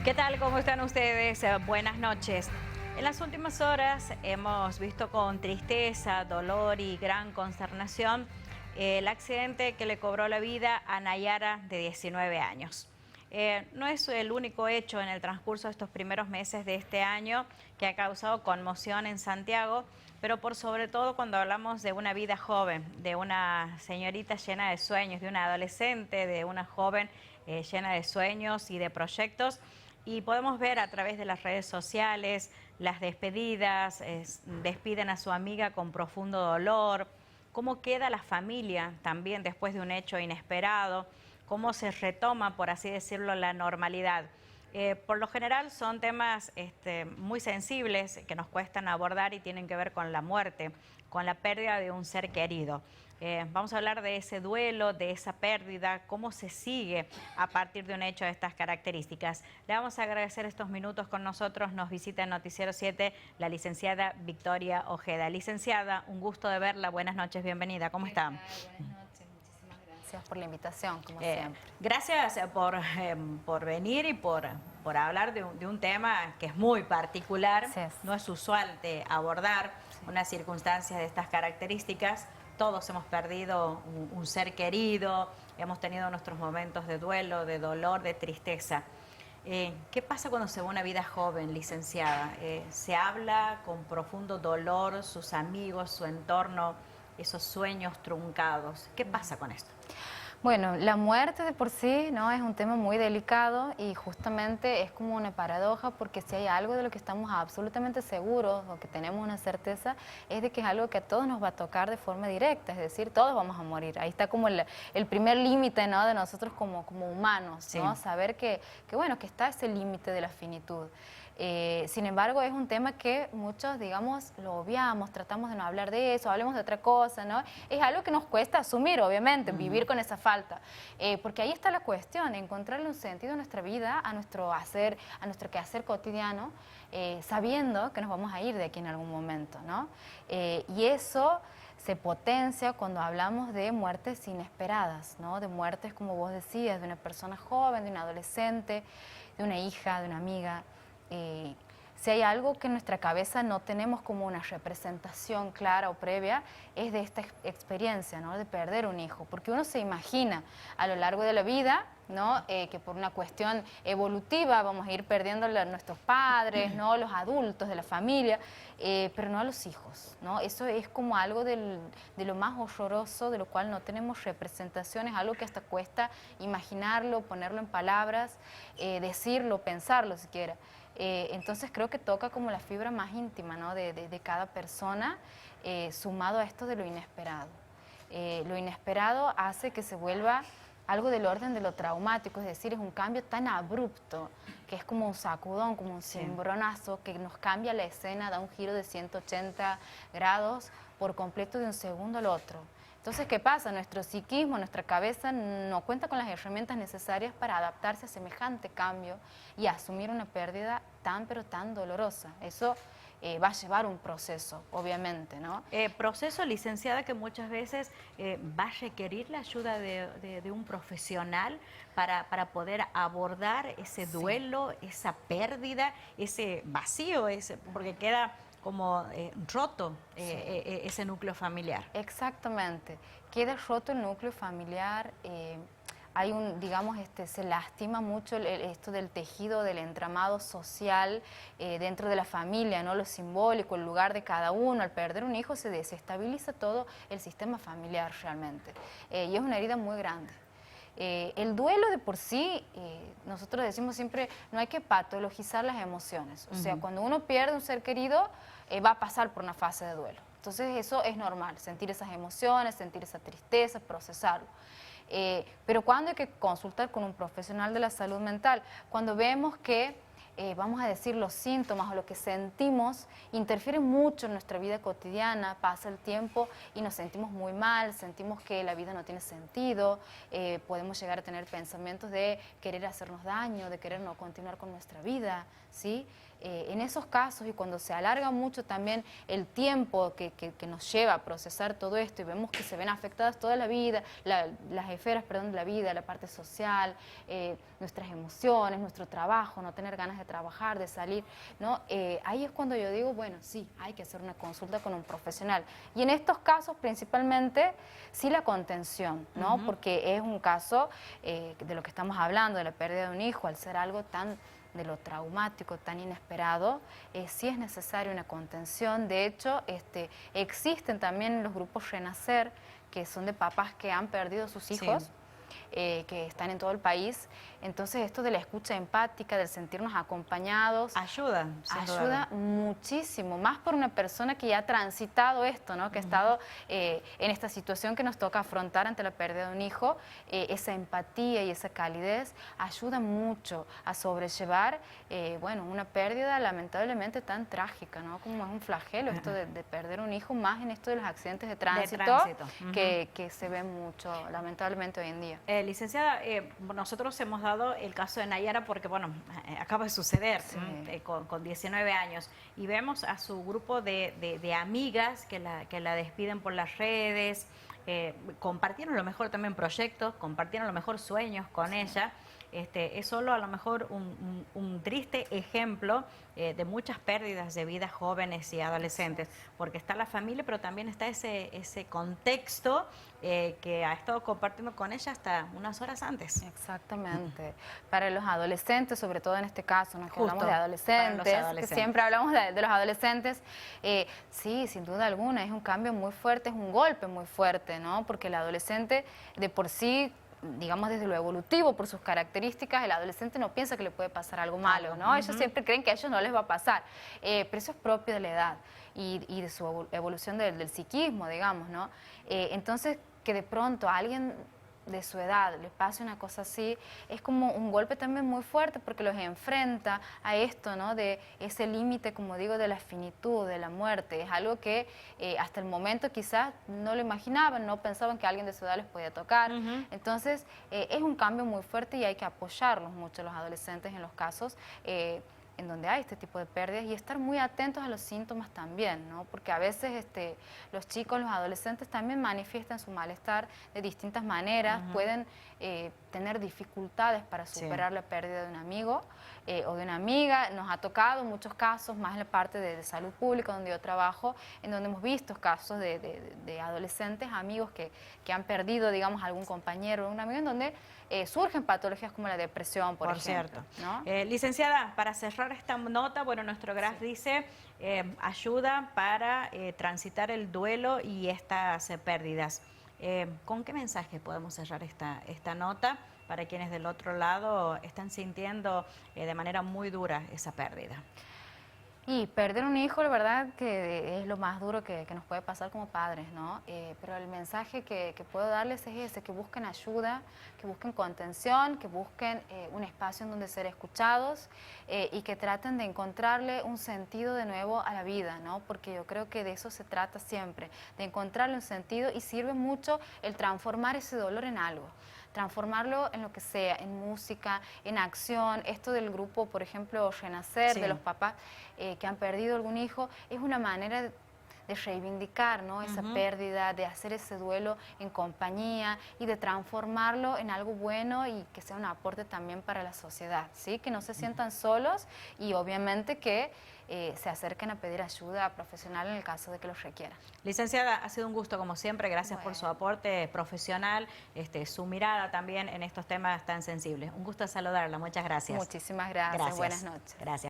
¿Qué tal? ¿Cómo están ustedes? Buenas noches. En las últimas horas hemos visto con tristeza, dolor y gran consternación el accidente que le cobró la vida a Nayara, de 19 años. No es el único hecho en el transcurso de estos primeros meses de este año que ha causado conmoción en Santiago, pero por sobre todo cuando hablamos de una vida joven, de una señorita llena de sueños, de una adolescente, de una joven llena de sueños y de proyectos. Y podemos ver a través de las redes sociales las despedidas, despiden a su amiga con profundo dolor, cómo queda la familia también después de un hecho inesperado, cómo se retoma, por así decirlo, la normalidad. Por lo general son temas muy sensibles que nos cuestan abordar y tienen que ver con la muerte, con la pérdida de un ser querido. Vamos a hablar de ese duelo, de esa pérdida, cómo se sigue a partir de un hecho de estas características. Le vamos a agradecer estos minutos con nosotros. Nos visita en Noticiero 7 la licenciada Victoria Ojeda. Licenciada, un gusto de verla. Buenas noches, bienvenida. ¿Cómo está? Buenas noches, muchísimas gracias por la invitación, como siempre. Gracias por venir y por hablar de un tema que es muy particular. Sí. No es usual de abordar unas circunstancias de estas características. Todos hemos perdido un ser querido, hemos tenido nuestros momentos de duelo, de dolor, de tristeza. ¿Qué pasa cuando se va una vida joven, licenciada? Se habla con profundo dolor, sus amigos, su entorno, esos sueños truncados. ¿Qué pasa con esto? Bueno, la muerte de por sí, ¿no?, es un tema muy delicado y justamente es como una paradoja, porque si hay algo de lo que estamos absolutamente seguros o que tenemos una certeza, es de que es algo que a todos nos va a tocar de forma directa, es decir, todos vamos a morir. Ahí está como el primer límite, ¿no?, de nosotros como humanos, ¿no? Sí. Saber que está ese límite de la finitud. Sin embargo, es un tema que muchos, digamos, lo obviamos, tratamos de no hablar de eso, hablemos de otra cosa, ¿no? Es algo que nos cuesta asumir, obviamente, vivir con esa falta, porque ahí está la cuestión, encontrarle un sentido a nuestra vida, a nuestro hacer, a nuestro quehacer cotidiano, sabiendo que nos vamos a ir de aquí en algún momento, ¿no? Y eso se potencia cuando hablamos de muertes inesperadas, ¿no? De muertes, como vos decías, de una persona joven, de un adolescente, de una hija, de una amiga. Si hay algo que en nuestra cabeza no tenemos como una representación clara o previa, es de esta experiencia, ¿no?, de perder un hijo, porque uno se imagina a lo largo de la vida, ¿no?, que por una cuestión evolutiva vamos a ir perdiendo a nuestros padres, ¿no?, los adultos de la familia, pero no a los hijos, ¿no? Eso es como algo de lo más horroroso, de lo cual no tenemos representaciones, algo que hasta cuesta imaginarlo, ponerlo en palabras, decirlo, pensarlo siquiera. Entonces creo que toca como la fibra más íntima, ¿no?, de cada persona, sumado a esto de lo inesperado. Lo inesperado hace que se vuelva algo del orden de lo traumático, es decir, es un cambio tan abrupto que es como un sacudón, como un cimbronazo que nos cambia la escena, da un giro de 180 grados por completo de un segundo al otro. Entonces, ¿qué pasa? Nuestro psiquismo, nuestra cabeza no cuenta con las herramientas necesarias para adaptarse a semejante cambio y asumir una pérdida tan, pero tan dolorosa. Eso va a llevar un proceso, obviamente, ¿no? Proceso, licenciada, que muchas veces va a requerir la ayuda de un profesional para poder abordar ese duelo, esa pérdida, ese vacío, porque queda como roto ese núcleo familiar. Exactamente, queda roto el núcleo familiar, hay digamos, se lastima mucho esto del tejido, del entramado social dentro de la familia, ¿no?, lo simbólico, el lugar de cada uno. Al perder un hijo se desestabiliza todo el sistema familiar realmente, y es una herida muy grande. El duelo de por sí, nosotros decimos siempre, no hay que patologizar las emociones. O sea, cuando uno pierde un ser querido, va a pasar por una fase de duelo. Entonces eso es normal, sentir esas emociones, sentir esa tristeza, procesarlo. Pero cuando hay que consultar con un profesional de la salud mental, cuando vemos que vamos a decir, los síntomas o lo que sentimos interfieren mucho en nuestra vida cotidiana, pasa el tiempo y nos sentimos muy mal, sentimos que la vida no tiene sentido, podemos llegar a tener pensamientos de querer hacernos daño, de querer no continuar con nuestra vida, ¿sí? En esos casos y cuando se alarga mucho también el tiempo que nos lleva a procesar todo esto y vemos que se ven afectadas toda la vida, las esferas, perdón, de la vida, la parte social, nuestras emociones, nuestro trabajo, no tener ganas de trabajar, de salir, ¿no? Ahí es cuando yo digo, bueno, sí, hay que hacer una consulta con un profesional. Y en estos casos principalmente sí la contención, ¿no? Porque es un caso de lo que estamos hablando, de la pérdida de un hijo, al ser algo tan de lo traumático, tan inesperado, sí es necesaria una contención. De hecho, existen también los grupos Renacer, que son de papás que han perdido sus hijos, sí, que están en todo el país. Entonces, esto de la escucha empática, del sentirnos acompañados, ayuda muchísimo, más por una persona que ya ha transitado esto, ¿no? Que ha estado en esta situación que nos toca afrontar ante la pérdida de un hijo. Esa empatía y esa calidez ayuda mucho a sobrellevar, bueno, una pérdida lamentablemente tan trágica, ¿no? Como es un flagelo esto de perder un hijo, más en esto de los accidentes de tránsito. Que se ven mucho, lamentablemente, hoy en día. Licenciada, nosotros hemos dado el caso de Nayara porque, bueno, acaba de suceder, sí, con 19 años, y vemos a su grupo de amigas que la despiden por las redes, compartieron a lo mejor también proyectos, compartieron a lo mejor sueños con ella. Es solo a lo mejor un triste ejemplo de muchas pérdidas de vidas jóvenes y adolescentes, porque está la familia, pero también está ese contexto que ha estado compartiendo con ella hasta unas horas antes. Exactamente. Para los adolescentes, sobre todo en este caso, ¿no? Que hablamos de adolescentes, que siempre hablamos de los adolescentes, sí, sin duda alguna, es un cambio muy fuerte, es un golpe muy fuerte, ¿no? Porque el adolescente de por sí, digamos desde lo evolutivo, por sus características, el adolescente no piensa que le puede pasar algo malo, ¿no? Ellos siempre creen que a ellos no les va a pasar, pero eso es propio de la edad y de su evolución del psiquismo, digamos, ¿no? Entonces, que de pronto a alguien de su edad les pase una cosa así, es como un golpe también muy fuerte porque los enfrenta a esto, ¿no? De ese límite, como digo, de la finitud, de la muerte. Es algo que hasta el momento quizás no lo imaginaban, no pensaban que alguien de su edad les podía tocar. Entonces, es un cambio muy fuerte y hay que apoyarlos mucho los adolescentes en los casos en donde hay este tipo de pérdidas y estar muy atentos a los síntomas también, ¿no? Porque a veces los chicos, los adolescentes también manifiestan su malestar de distintas maneras, pueden tener dificultades para superar la pérdida de un amigo o de una amiga. Nos ha tocado muchos casos, más en la parte de salud pública donde yo trabajo, en donde hemos visto casos de adolescentes, amigos que han perdido, digamos, algún compañero o un amigo, en donde surgen patologías como la depresión, por ejemplo, ¿no? Licenciada, para cerrar esta nota, bueno, nuestro graph dice ayuda para transitar el duelo y estas pérdidas. ¿Con qué mensaje podemos cerrar esta nota para quienes del otro lado están sintiendo de manera muy dura esa pérdida? Y perder un hijo, la verdad, que es lo más duro que nos puede pasar como padres, ¿no? Pero el mensaje que puedo darles es ese, que busquen ayuda, que busquen contención, que busquen un espacio en donde ser escuchados y que traten de encontrarle un sentido de nuevo a la vida, ¿no? Porque yo creo que de eso se trata siempre, de encontrarle un sentido, y sirve mucho el transformar ese dolor en algo. Transformarlo en lo que sea, en música, en acción. Esto del grupo, por ejemplo, Renacer, de los papás que han perdido algún hijo, es una manera de reivindicar, ¿no? Esa pérdida, de hacer ese duelo en compañía y de transformarlo en algo bueno y que sea un aporte también para la sociedad, ¿sí? Que no se sientan solos y obviamente que se acerquen a pedir ayuda profesional en el caso de que los requieran. Licenciada, ha sido un gusto como siempre, gracias por su aporte profesional, su mirada también en estos temas tan sensibles. Un gusto saludarla, muchas gracias. Muchísimas gracias. Buenas noches. Gracias.